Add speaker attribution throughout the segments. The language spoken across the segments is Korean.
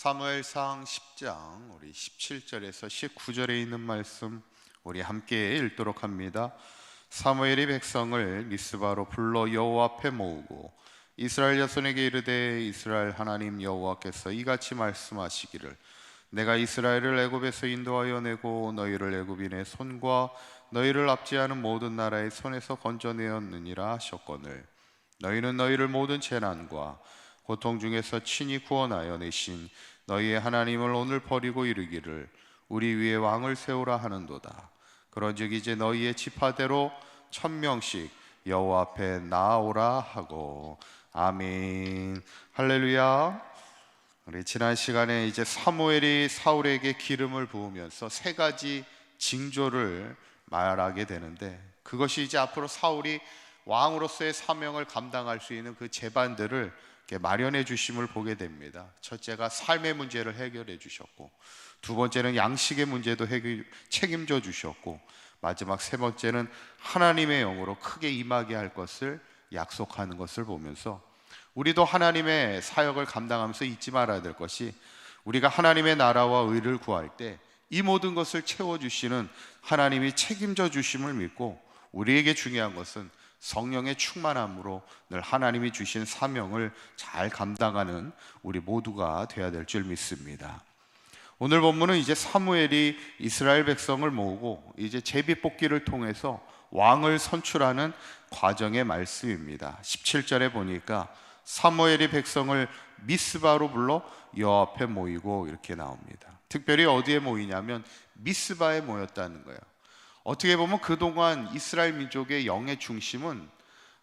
Speaker 1: 사무엘상 10장 우리 17절에서 19절에 있는 말씀 우리 함께 읽도록 합니다. 사무엘이 백성을 미스바로 불러 여호와 앞에 모으고 이스라엘 자손에게 이르되 이스라엘 하나님 여호와께서 이같이 말씀하시기를 내가 이스라엘을 애굽에서 인도하여 내고 너희를 애굽인의 손과 너희를 압제하는 모든 나라의 손에서 건져내었느니라 하셨거늘 너희는 너희를 모든 재난과 고통 중에서 친히 구원하여 내신 너희의 하나님을 오늘 버리고 이르기를 우리 위에 왕을 세우라 하는도다. 그런즉 이제 너희의 지파대로 1000명씩 여호와 앞에 나아오라 하고. 아멘. 할렐루야. 우리 지난 시간에 이제 사무엘이 사울에게 기름을 부으면서 세 가지 징조를 말하게 되는데, 그것이 이제 앞으로 사울이 왕으로서의 사명을 감당할 수 있는 그 제반들을 마련해 주심을 보게 됩니다. 첫째가 삶의 문제를 해결해 주셨고, 두 번째는 양식의 문제도 책임져 주셨고, 마지막 세 번째는 하나님의 영으로 크게 임하게 할 것을 약속하는 것을 보면서 우리도 하나님의 사역을 감당하면서 잊지 말아야 될 것이, 우리가 하나님의 나라와 의를 구할 때 이 모든 것을 채워주시는 하나님이 책임져 주심을 믿고, 우리에게 중요한 것은 성령의 충만함으로 늘 하나님이 주신 사명을 잘 감당하는 우리 모두가 되어야 될 줄 믿습니다. 오늘 본문은 이제 사무엘이 이스라엘 백성을 모으고 이제 제비뽑기를 통해서 왕을 선출하는 과정의 말씀입니다. 17절에 보니까 사무엘이 백성을 미스바로 불러 여호와 앞에 모이고 이렇게 나옵니다. 특별히 어디에 모이냐면 미스바에 모였다는 거예요. 어떻게 보면 그동안 이스라엘 민족의 영의 중심은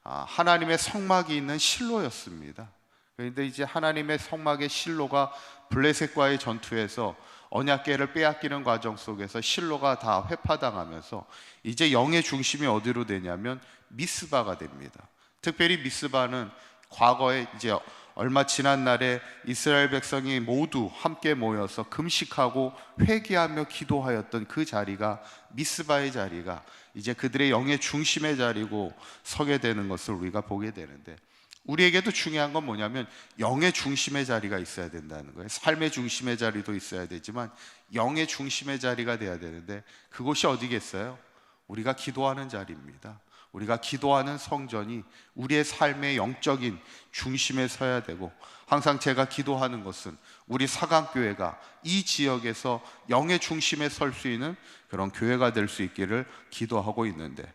Speaker 1: 하나님의 성막이 있는 실로였습니다. 그런데 이제 하나님의 성막의 실로가 블레셋과의 전투에서 언약궤를 빼앗기는 과정 속에서 실로가 다 회파당하면서 이제 영의 중심이 어디로 되냐면 미스바가 됩니다. 특별히 미스바는 과거에 이제 얼마 지난 날에 이스라엘 백성이 모두 함께 모여서 금식하고 회개하며 기도하였던 그 자리가, 미스바의 자리가 이제 그들의 영의 중심의 자리고 서게 되는 것을 우리가 보게 되는데, 우리에게도 중요한 건 뭐냐면 영의 중심의 자리가 있어야 된다는 거예요. 삶의 중심의 자리도 있어야 되지만 영의 중심의 자리가 돼야 되는데, 그곳이 어디겠어요? 우리가 기도하는 자리입니다. 우리가 기도하는 성전이 우리의 삶의 영적인 중심에 서야 되고, 항상 제가 기도하는 것은 우리 사강교회가 이 지역에서 영의 중심에 설 수 있는 그런 교회가 될 수 있기를 기도하고 있는데,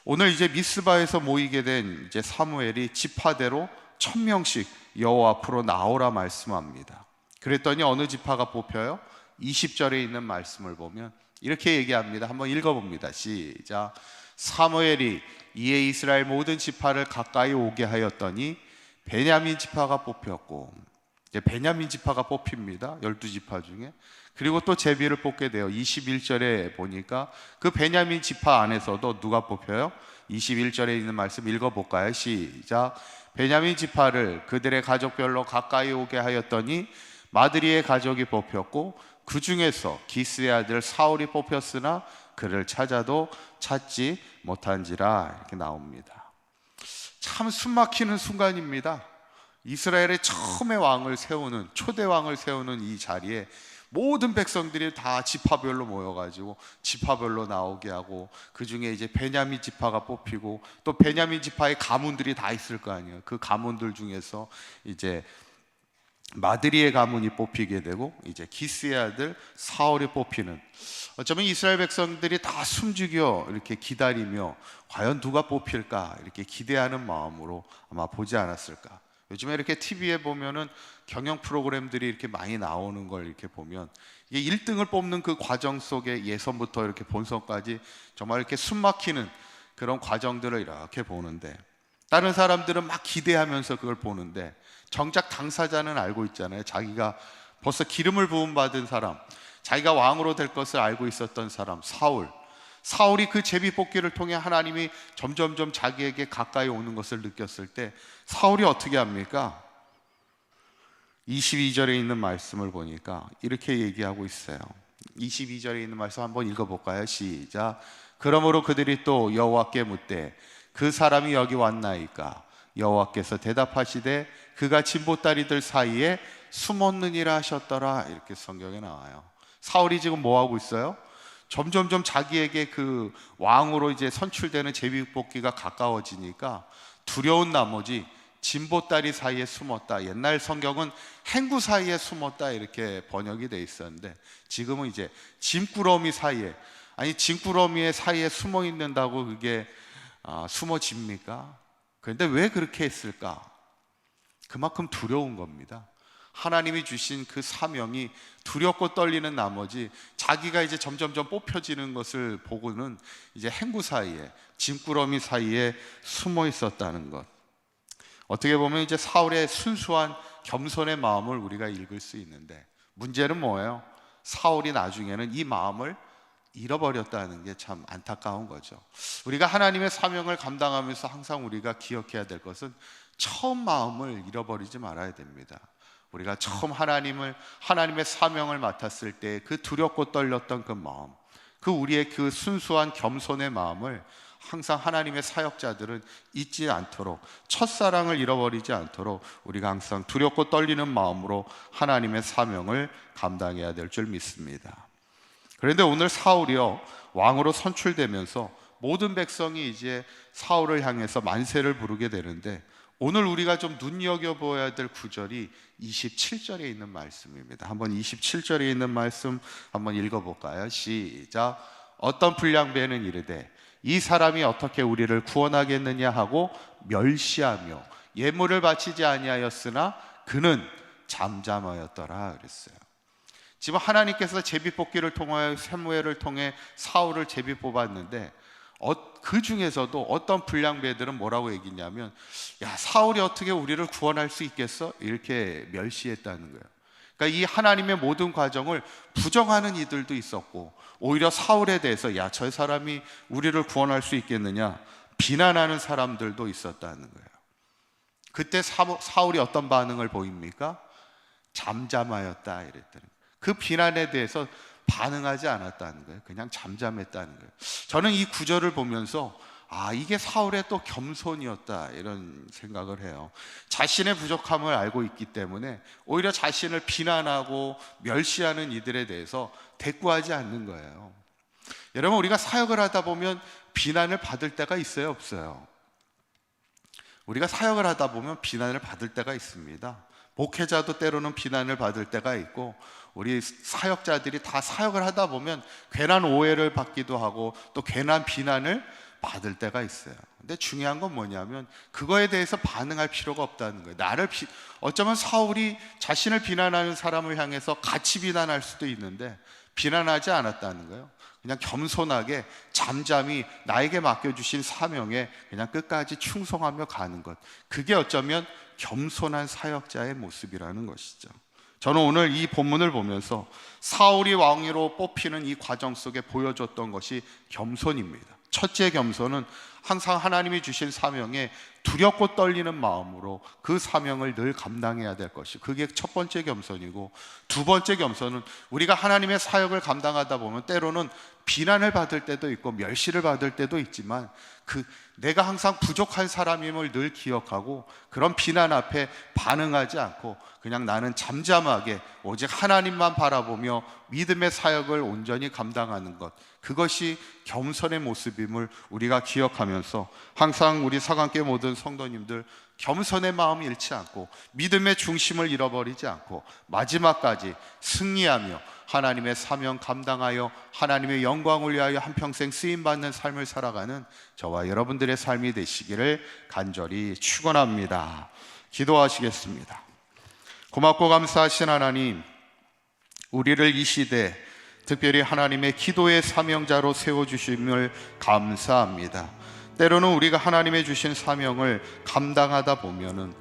Speaker 1: 오늘 이제 미스바에서 모이게 된 이제 사무엘이 지파대로 1000명씩 여호와 앞으로 나오라 말씀합니다. 그랬더니 어느 지파가 뽑혀요? 20절에 있는 말씀을 보면 이렇게 얘기합니다. 한번 읽어봅니다. 시작. 사무엘이 이에 이스라엘 모든 지파를 가까이 오게 하였더니 베냐민 지파가 뽑혔고, 이제 베냐민 지파가 뽑힙니다. 12지파 중에. 그리고 또 제비를 뽑게 돼요. 21절에 보니까 그 베냐민 지파 안에서도 누가 뽑혀요? 21절에 있는 말씀 읽어볼까요? 시작. 베냐민 지파를 그들의 가족별로 가까이 오게 하였더니 마드리의 가족이 뽑혔고, 그 중에서 기스의 아들 사울이 뽑혔으나 그를 찾아도 찾지 못한지라, 이렇게 나옵니다. 참 숨막히는 순간입니다. 이스라엘의 처음에 왕을 세우는, 초대 왕을 세우는 이 자리에 모든 백성들이 다 지파별로 모여가지고 지파별로 나오게 하고, 그 중에 이제 베냐민 지파가 뽑히고, 또 베냐민 지파의 가문들이 다 있을 거 아니에요. 그 가문들 중에서 이제 마드리의 가문이 뽑히게 되고, 이제 기스의 아들 사울이 뽑히는, 어쩌면 이스라엘 백성들이 다 숨죽여 이렇게 기다리며 과연 누가 뽑힐까 이렇게 기대하는 마음으로 아마 보지 않았을까. 요즘에 이렇게 TV에 보면은 경영 프로그램들이 이렇게 많이 나오는 걸 이렇게 보면, 이게 1등을 뽑는 그 과정 속에 예선부터 이렇게 본선까지 정말 이렇게 숨막히는 그런 과정들을 이렇게 보는데, 다른 사람들은 막 기대하면서 그걸 보는데 정작 당사자는 알고 있잖아요. 자기가 벌써 기름을 부음 받은 사람, 자기가 왕으로 될 것을 알고 있었던 사람, 사울이 그 제비뽑기를 통해 하나님이 점점점 자기에게 가까이 오는 것을 느꼈을 때 사울이 어떻게 합니까? 22절에 있는 말씀을 보니까 이렇게 얘기하고 있어요. 22절에 있는 말씀 한번 읽어볼까요? 시작. 그러므로 그들이 또 여호와께 묻되 그 사람이 여기 왔나이까? 여호와께서 대답하시되 그가 진보다리들 사이에 숨었느니라 하셨더라. 이렇게 성경에 나와요. 사울이 지금 뭐 하고 있어요? 점점점 자기에게 그 왕으로 이제 선출되는 제비뽑기가 가까워지니까 두려운 나머지 진보다리 사이에 숨었다. 옛날 성경은 행구 사이에 숨었다 이렇게 번역이 돼 있었는데, 지금은 이제 짐꾸러미 사이에, 아니 짐꾸러미의 사이에 숨어 있는다고 그게 숨어집니까? 그런데 왜 그렇게 했을까? 그만큼 두려운 겁니다. 하나님이 주신 그 사명이 두렵고 떨리는 나머지 자기가 이제 점점점 뽑혀지는 것을 보고는 이제 행구 사이에, 짐꾸러미 사이에 숨어 있었다는 것. 어떻게 보면 이제 사울의 순수한 겸손의 마음을 우리가 읽을 수 있는데, 문제는 뭐예요? 사울이 나중에는 이 마음을 잃어버렸다는 게 참 안타까운 거죠. 우리가 하나님의 사명을 감당하면서 항상 우리가 기억해야 될 것은 처음 마음을 잃어버리지 말아야 됩니다. 우리가 처음 하나님의 사명을 맡았을 때 그 두렵고 떨렸던 그 마음, 그 우리의 그 순수한 겸손의 마음을 항상 하나님의 사역자들은 잊지 않도록, 첫사랑을 잃어버리지 않도록 우리가 항상 두렵고 떨리는 마음으로 하나님의 사명을 감당해야 될 줄 믿습니다. 그런데 오늘 사울이요, 왕으로 선출되면서 모든 백성이 이제 사울을 향해서 만세를 부르게 되는데, 오늘 우리가 좀 눈여겨보아야 될 구절이 27절에 있는 말씀입니다. 한번 27절에 있는 말씀 한번 읽어볼까요? 시작. 어떤 불량배는 이르되 이 사람이 어떻게 우리를 구원하겠느냐 하고 멸시하며 예물을 바치지 아니하였으나 그는 잠잠하였더라 그랬어요. 지금 하나님께서 제비뽑기를 통하여 사무엘을 통해 사울을 제비 뽑았는데, 그 중에서도 어떤 불량배들은 뭐라고 얘기했냐면, 야, 사울이 어떻게 우리를 구원할 수 있겠어? 이렇게 멸시했다는 거예요. 그러니까 이 하나님의 모든 과정을 부정하는 이들도 있었고, 오히려 사울에 대해서 야, 저 사람이 우리를 구원할 수 있겠느냐 비난하는 사람들도 있었다는 거예요. 그때 사울이 어떤 반응을 보입니까? 잠잠하였다 이랬다는 거예요. 그 비난에 대해서 반응하지 않았다는 거예요. 그냥 잠잠했다는 거예요. 저는 이 구절을 보면서 이게 사울의 또 겸손이었다 이런 생각을 해요. 자신의 부족함을 알고 있기 때문에 오히려 자신을 비난하고 멸시하는 이들에 대해서 대꾸하지 않는 거예요. 여러분, 우리가 사역을 하다 보면 비난을 받을 때가 있어요, 없어요? 우리가 사역을 하다 보면 비난을 받을 때가 있습니다. 목회자도 때로는 비난을 받을 때가 있고, 우리 사역자들이 다 사역을 하다 보면 괜한 오해를 받기도 하고 또 괜한 비난을 받을 때가 있어요. 근데 중요한 건 뭐냐면 그거에 대해서 반응할 필요가 없다는 거예요. 어쩌면 사울이 자신을 비난하는 사람을 향해서 같이 비난할 수도 있는데 비난하지 않았다는 거예요. 그냥 겸손하게 잠잠히 나에게 맡겨주신 사명에 그냥 끝까지 충성하며 가는 것, 그게 어쩌면 겸손한 사역자의 모습이라는 것이죠. 저는 오늘 이 본문을 보면서 사울이 왕으로 뽑히는 이 과정 속에 보여줬던 것이 겸손입니다. 첫째 겸손은 항상 하나님이 주신 사명에 두렵고 떨리는 마음으로 그 사명을 늘 감당해야 될 것이, 그게 첫 번째 겸손이고, 두 번째 겸손은 우리가 하나님의 사역을 감당하다 보면 때로는 비난을 받을 때도 있고 멸시를 받을 때도 있지만 내가 항상 부족한 사람임을 늘 기억하고 그런 비난 앞에 반응하지 않고 그냥 나는 잠잠하게 오직 하나님만 바라보며 믿음의 사역을 온전히 감당하는 것, 그것이 겸손의 모습임을 우리가 기억하면서 항상 우리 사관교회 모든 성도님들 겸손의 마음 잃지 않고 믿음의 중심을 잃어버리지 않고 마지막까지 승리하며 하나님의 사명 감당하여 하나님의 영광을 위하여 한평생 쓰임받는 삶을 살아가는 저와 여러분들의 삶이 되시기를 간절히 축원합니다. 기도하시겠습니다. 고맙고 감사하신 하나님, 우리를 이 시대 특별히 하나님의 기도의 사명자로 세워주심을 감사합니다. 때로는 우리가 하나님의 주신 사명을 감당하다 보면은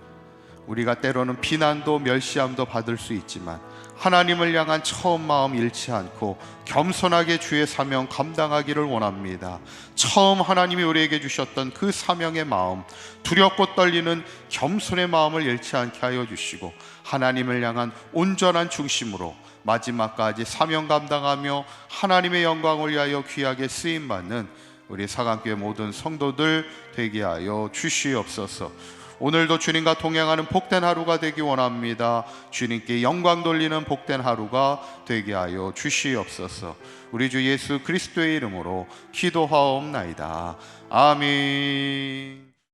Speaker 1: 우리가 때로는 비난도 멸시함도 받을 수 있지만 하나님을 향한 처음 마음 잃지 않고 겸손하게 주의 사명 감당하기를 원합니다. 처음 하나님이 우리에게 주셨던 그 사명의 마음, 두렵고 떨리는 겸손의 마음을 잃지 않게 하여 주시고 하나님을 향한 온전한 중심으로 마지막까지 사명 감당하며 하나님의 영광을 위하여 귀하게 쓰임받는 우리 사강교회 모든 성도들 되게 하여 주시옵소서. 오늘도 주님과 동행하는 복된 하루가 되기 원합니다. 주님께 영광 돌리는 복된 하루가 되게 하여 주시옵소서. 우리 주 예수 그리스도의 이름으로 기도하옵나이다. 아멘.